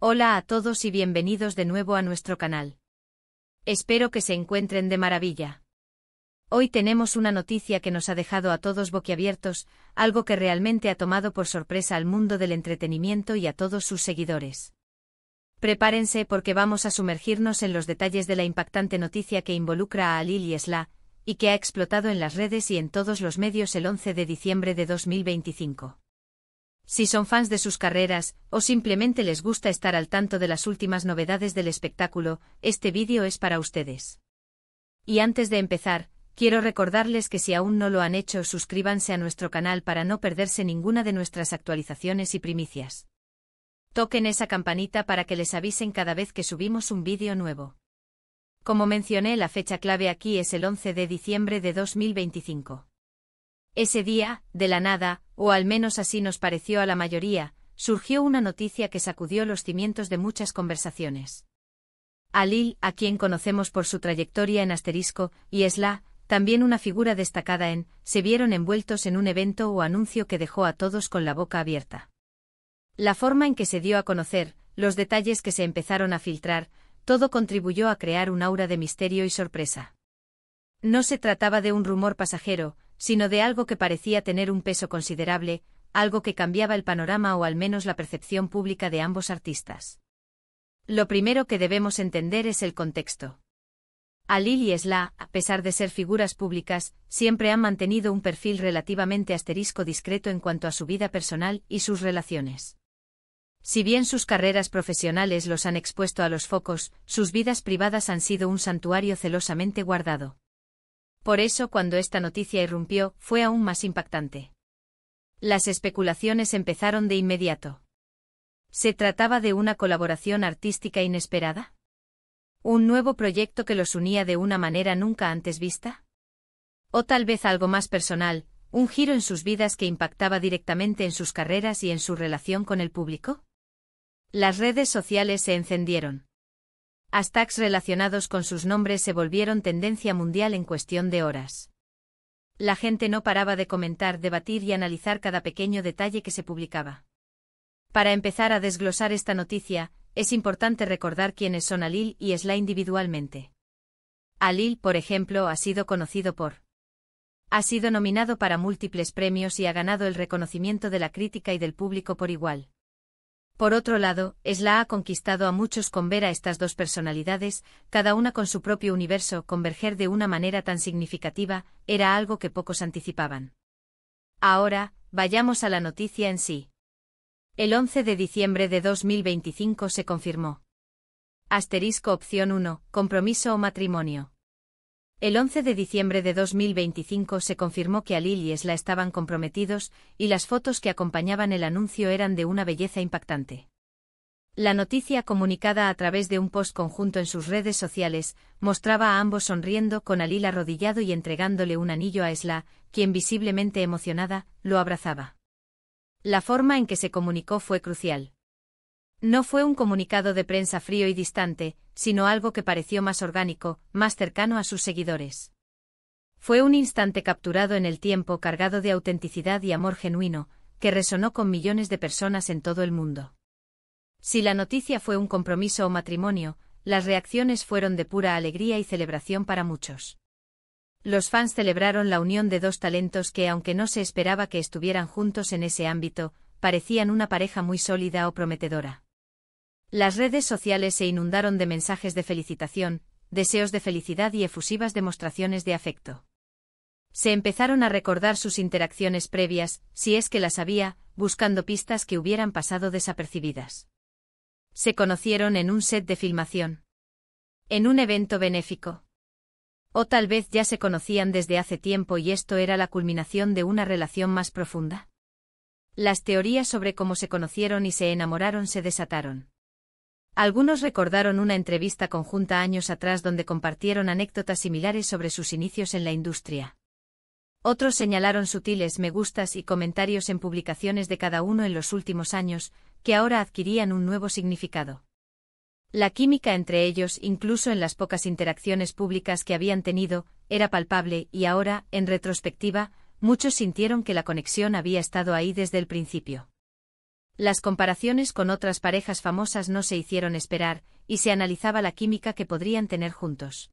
Hola a todos y bienvenidos de nuevo a nuestro canal. Espero que se encuentren de maravilla. Hoy tenemos una noticia que nos ha dejado a todos boquiabiertos, algo que realmente ha tomado por sorpresa al mundo del entretenimiento y a todos sus seguidores. Prepárense porque vamos a sumergirnos en los detalles de la impactante noticia que involucra a Alil y Esla, y que ha explotado en las redes y en todos los medios el 11 de diciembre de 2025. Si son fans de sus carreras, o simplemente les gusta estar al tanto de las últimas novedades del espectáculo, este vídeo es para ustedes. Y antes de empezar, quiero recordarles que si aún no lo han hecho, suscríbanse a nuestro canal para no perderse ninguna de nuestras actualizaciones y primicias. Toquen esa campanita para que les avisen cada vez que subimos un vídeo nuevo. Como mencioné, la fecha clave aquí es el 11 de diciembre de 2025. Ese día, de la nada, o al menos así nos pareció a la mayoría, surgió una noticia que sacudió los cimientos de muchas conversaciones. Alil, a quien conocemos por su trayectoria en Asterisco, y Esla, también una figura destacada se vieron envueltos en un evento o anuncio que dejó a todos con la boca abierta. La forma en que se dio a conocer, los detalles que se empezaron a filtrar, todo contribuyó a crear un aura de misterio y sorpresa. No se trataba de un rumor pasajero, sino de algo que parecía tener un peso considerable, algo que cambiaba el panorama o al menos la percepción pública de ambos artistas. Lo primero que debemos entender es el contexto. Alil y Esla, a pesar de ser figuras públicas, siempre han mantenido un perfil relativamente discreto en cuanto a su vida personal y sus relaciones. Si bien sus carreras profesionales los han expuesto a los focos, sus vidas privadas han sido un santuario celosamente guardado. Por eso, cuando esta noticia irrumpió, fue aún más impactante. Las especulaciones empezaron de inmediato. ¿Se trataba de una colaboración artística inesperada? ¿Un nuevo proyecto que los unía de una manera nunca antes vista? ¿O tal vez algo más personal, un giro en sus vidas que impactaba directamente en sus carreras y en su relación con el público? Las redes sociales se encendieron. Hashtags relacionados con sus nombres se volvieron tendencia mundial en cuestión de horas. La gente no paraba de comentar, debatir y analizar cada pequeño detalle que se publicaba. Para empezar a desglosar esta noticia, es importante recordar quiénes son Alil y Esla individualmente. Alil, por ejemplo, ha sido conocido por. Ha sido nominado para múltiples premios y ha ganado el reconocimiento de la crítica y del público por igual. Por otro lado, Esla ha conquistado a muchos con ver a estas dos personalidades, cada una con su propio universo, converger de una manera tan significativa, era algo que pocos anticipaban. Ahora, vayamos a la noticia en sí. El 11 de diciembre de 2025 se confirmó. Asterisco opción 1, compromiso o matrimonio. El 11 de diciembre de 2025 se confirmó que Alil y Esla estaban comprometidos, y las fotos que acompañaban el anuncio eran de una belleza impactante. La noticia, comunicada a través de un post conjunto en sus redes sociales, mostraba a ambos sonriendo, con Alil arrodillado y entregándole un anillo a Esla, quien visiblemente emocionada, lo abrazaba. La forma en que se comunicó fue crucial. No fue un comunicado de prensa frío y distante, sino algo que pareció más orgánico, más cercano a sus seguidores. Fue un instante capturado en el tiempo, cargado de autenticidad y amor genuino, que resonó con millones de personas en todo el mundo. Si la noticia fue un compromiso o matrimonio, las reacciones fueron de pura alegría y celebración para muchos. Los fans celebraron la unión de dos talentos que, aunque no se esperaba que estuvieran juntos en ese ámbito, parecían una pareja muy sólida o prometedora. Las redes sociales se inundaron de mensajes de felicitación, deseos de felicidad y efusivas demostraciones de afecto. Se empezaron a recordar sus interacciones previas, si es que las había, buscando pistas que hubieran pasado desapercibidas. Se conocieron en un set de filmación. En un evento benéfico. O tal vez ya se conocían desde hace tiempo y esto era la culminación de una relación más profunda. Las teorías sobre cómo se conocieron y se enamoraron se desataron. Algunos recordaron una entrevista conjunta años atrás donde compartieron anécdotas similares sobre sus inicios en la industria. Otros señalaron sutiles me gustas y comentarios en publicaciones de cada uno en los últimos años, que ahora adquirían un nuevo significado. La química entre ellos, incluso en las pocas interacciones públicas que habían tenido, era palpable y ahora, en retrospectiva, muchos sintieron que la conexión había estado ahí desde el principio. Las comparaciones con otras parejas famosas no se hicieron esperar, y se analizaba la química que podrían tener juntos.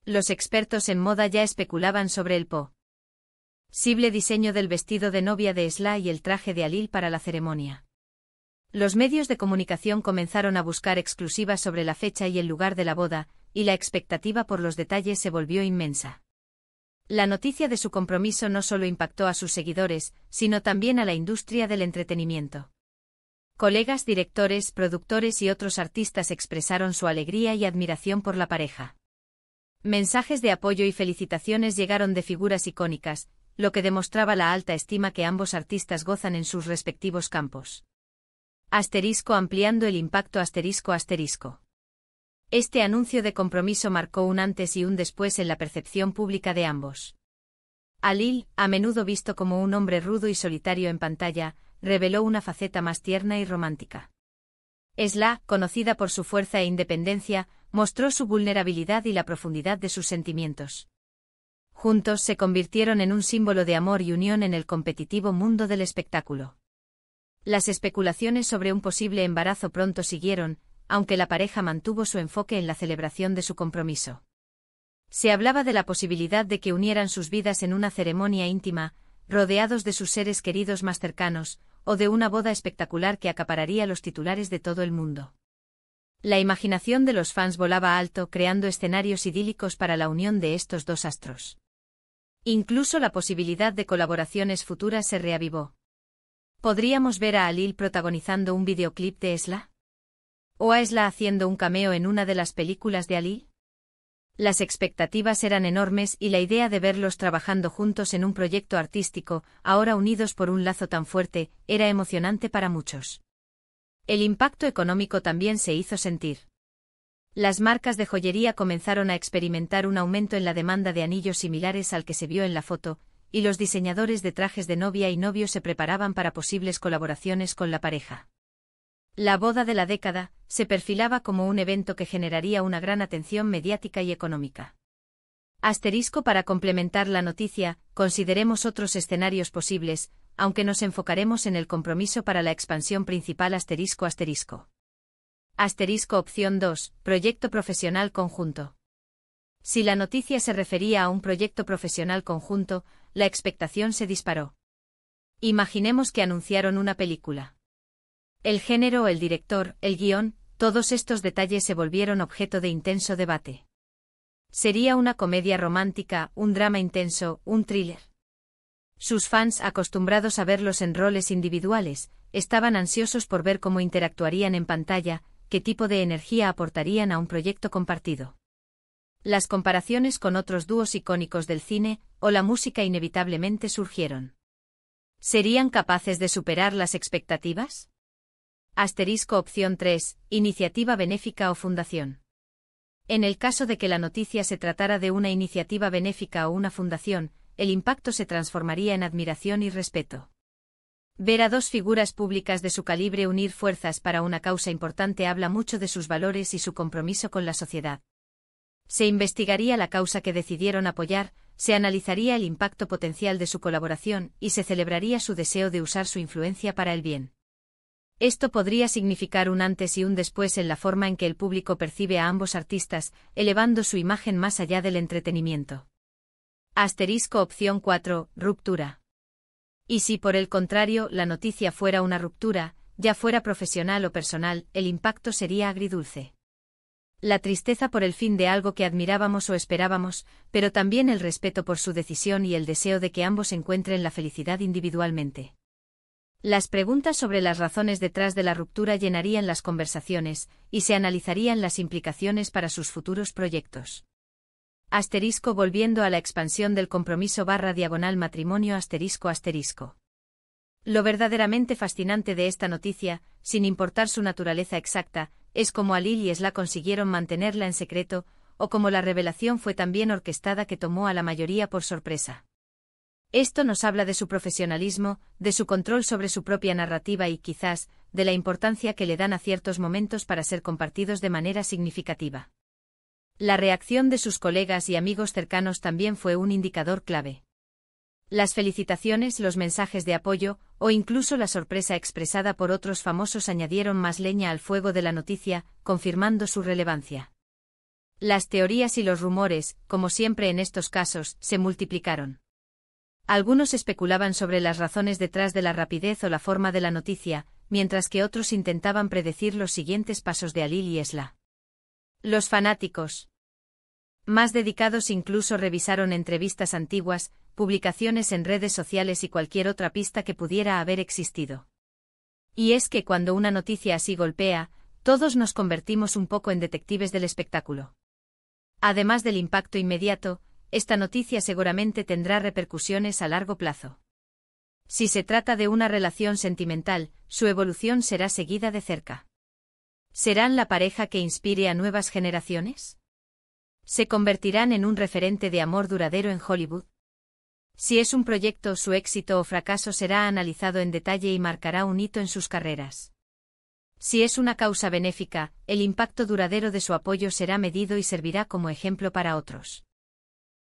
Los expertos en moda ya especulaban sobre el posible diseño del vestido de novia de Esla y el traje de Alil para la ceremonia. Los medios de comunicación comenzaron a buscar exclusivas sobre la fecha y el lugar de la boda, y la expectativa por los detalles se volvió inmensa. La noticia de su compromiso no solo impactó a sus seguidores, sino también a la industria del entretenimiento. Colegas, directores, productores y otros artistas expresaron su alegría y admiración por la pareja. Mensajes de apoyo y felicitaciones llegaron de figuras icónicas, lo que demostraba la alta estima que ambos artistas gozan en sus respectivos campos. Ampliando el impacto ***. Este anuncio de compromiso marcó un antes y un después en la percepción pública de ambos. Alil, a menudo visto como un hombre rudo y solitario en pantalla, reveló una faceta más tierna y romántica. Esla, conocida por su fuerza e independencia, mostró su vulnerabilidad y la profundidad de sus sentimientos. Juntos se convirtieron en un símbolo de amor y unión en el competitivo mundo del espectáculo. Las especulaciones sobre un posible embarazo pronto siguieron, aunque la pareja mantuvo su enfoque en la celebración de su compromiso. Se hablaba de la posibilidad de que unieran sus vidas en una ceremonia íntima, rodeados de sus seres queridos más cercanos, o de una boda espectacular que acapararía los titulares de todo el mundo. La imaginación de los fans volaba alto, creando escenarios idílicos para la unión de estos dos astros. Incluso la posibilidad de colaboraciones futuras se reavivó. ¿Podríamos ver a Alil protagonizando un videoclip de Esla? ¿O a Esla haciendo un cameo en una de las películas de Alil? Las expectativas eran enormes y la idea de verlos trabajando juntos en un proyecto artístico, ahora unidos por un lazo tan fuerte, era emocionante para muchos. El impacto económico también se hizo sentir. Las marcas de joyería comenzaron a experimentar un aumento en la demanda de anillos similares al que se vio en la foto, y los diseñadores de trajes de novia y novio se preparaban para posibles colaboraciones con la pareja. La boda de la década se perfilaba como un evento que generaría una gran atención mediática y económica. Para complementar la noticia, consideremos otros escenarios posibles, aunque nos enfocaremos en el compromiso para la expansión principal Opción 2, proyecto profesional conjunto. Si la noticia se refería a un proyecto profesional conjunto, la expectación se disparó. Imaginemos que anunciaron una película. El género, el director, el guión, todos estos detalles se volvieron objeto de intenso debate. ¿Sería una comedia romántica, un drama intenso, un thriller? Sus fans, acostumbrados a verlos en roles individuales, estaban ansiosos por ver cómo interactuarían en pantalla, qué tipo de energía aportarían a un proyecto compartido. Las comparaciones con otros dúos icónicos del cine o la música inevitablemente surgieron. ¿Serían capaces de superar las expectativas? Opción 3, iniciativa benéfica o fundación. En el caso de que la noticia se tratara de una iniciativa benéfica o una fundación, el impacto se transformaría en admiración y respeto. Ver a dos figuras públicas de su calibre unir fuerzas para una causa importante habla mucho de sus valores y su compromiso con la sociedad. Se investigaría la causa que decidieron apoyar, se analizaría el impacto potencial de su colaboración y se celebraría su deseo de usar su influencia para el bien. Esto podría significar un antes y un después en la forma en que el público percibe a ambos artistas, elevando su imagen más allá del entretenimiento. Opción 4, ruptura. Y si por el contrario la noticia fuera una ruptura, ya fuera profesional o personal, el impacto sería agridulce. La tristeza por el fin de algo que admirábamos o esperábamos, pero también el respeto por su decisión y el deseo de que ambos encuentren la felicidad individualmente. Las preguntas sobre las razones detrás de la ruptura llenarían las conversaciones, y se analizarían las implicaciones para sus futuros proyectos. Volviendo a la expansión del compromiso / matrimonio ***. Lo verdaderamente fascinante de esta noticia, sin importar su naturaleza exacta, es cómo Alil y Esla consiguieron mantenerla en secreto, o cómo la revelación fue tan bien orquestada que tomó a la mayoría por sorpresa. Esto nos habla de su profesionalismo, de su control sobre su propia narrativa y quizás, de la importancia que le dan a ciertos momentos para ser compartidos de manera significativa. La reacción de sus colegas y amigos cercanos también fue un indicador clave. Las felicitaciones, los mensajes de apoyo, o incluso la sorpresa expresada por otros famosos añadieron más leña al fuego de la noticia, confirmando su relevancia. Las teorías y los rumores, como siempre en estos casos, se multiplicaron. Algunos especulaban sobre las razones detrás de la rapidez o la forma de la noticia, mientras que otros intentaban predecir los siguientes pasos de Halil y Esla. Los fanáticos más dedicados incluso revisaron entrevistas antiguas, publicaciones en redes sociales y cualquier otra pista que pudiera haber existido. Y es que cuando una noticia así golpea, todos nos convertimos un poco en detectives del espectáculo. Además del impacto inmediato, esta noticia seguramente tendrá repercusiones a largo plazo. Si se trata de una relación sentimental, su evolución será seguida de cerca. ¿Serán la pareja que inspire a nuevas generaciones? ¿Se convertirán en un referente de amor duradero en Hollywood? Si es un proyecto, su éxito o fracaso será analizado en detalle y marcará un hito en sus carreras. Si es una causa benéfica, el impacto duradero de su apoyo será medido y servirá como ejemplo para otros.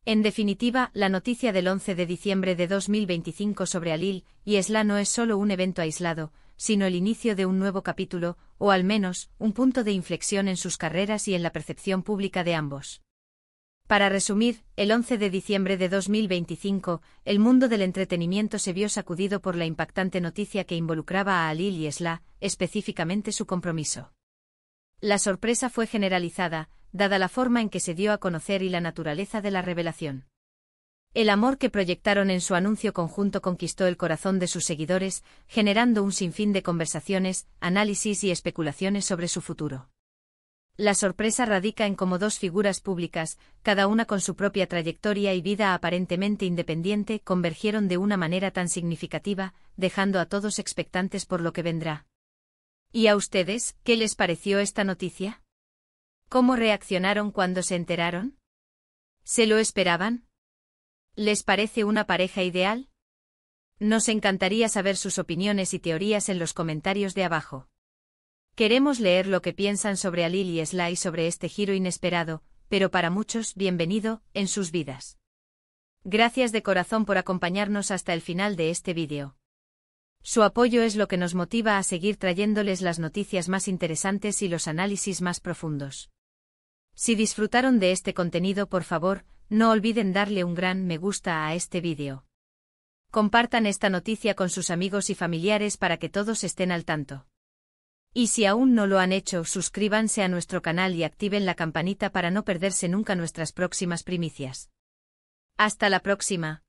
En definitiva, la noticia del 11 de diciembre de 2025 sobre Halil y Esla no es solo un evento aislado, sino el inicio de un nuevo capítulo, o al menos, un punto de inflexión en sus carreras y en la percepción pública de ambos. Para resumir, el 11 de diciembre de 2025, el mundo del entretenimiento se vio sacudido por la impactante noticia que involucraba a Halil y Esla, específicamente su compromiso. La sorpresa fue generalizada, dada la forma en que se dio a conocer y la naturaleza de la revelación. El amor que proyectaron en su anuncio conjunto conquistó el corazón de sus seguidores, generando un sinfín de conversaciones, análisis y especulaciones sobre su futuro. La sorpresa radica en cómo dos figuras públicas, cada una con su propia trayectoria y vida aparentemente independiente, convergieron de una manera tan significativa, dejando a todos expectantes por lo que vendrá. ¿Y a ustedes, qué les pareció esta noticia? ¿Cómo reaccionaron cuando se enteraron? ¿Se lo esperaban? ¿Les parece una pareja ideal? Nos encantaría saber sus opiniones y teorías en los comentarios de abajo. Queremos leer lo que piensan sobre Halil y Esla y sobre este giro inesperado, pero para muchos bienvenido, en sus vidas. Gracias de corazón por acompañarnos hasta el final de este vídeo. Su apoyo es lo que nos motiva a seguir trayéndoles las noticias más interesantes y los análisis más profundos. Si disfrutaron de este contenido, por favor, no olviden darle un gran me gusta a este vídeo. Compartan esta noticia con sus amigos y familiares para que todos estén al tanto. Y si aún no lo han hecho, suscríbanse a nuestro canal y activen la campanita para no perderse nunca nuestras próximas primicias. Hasta la próxima.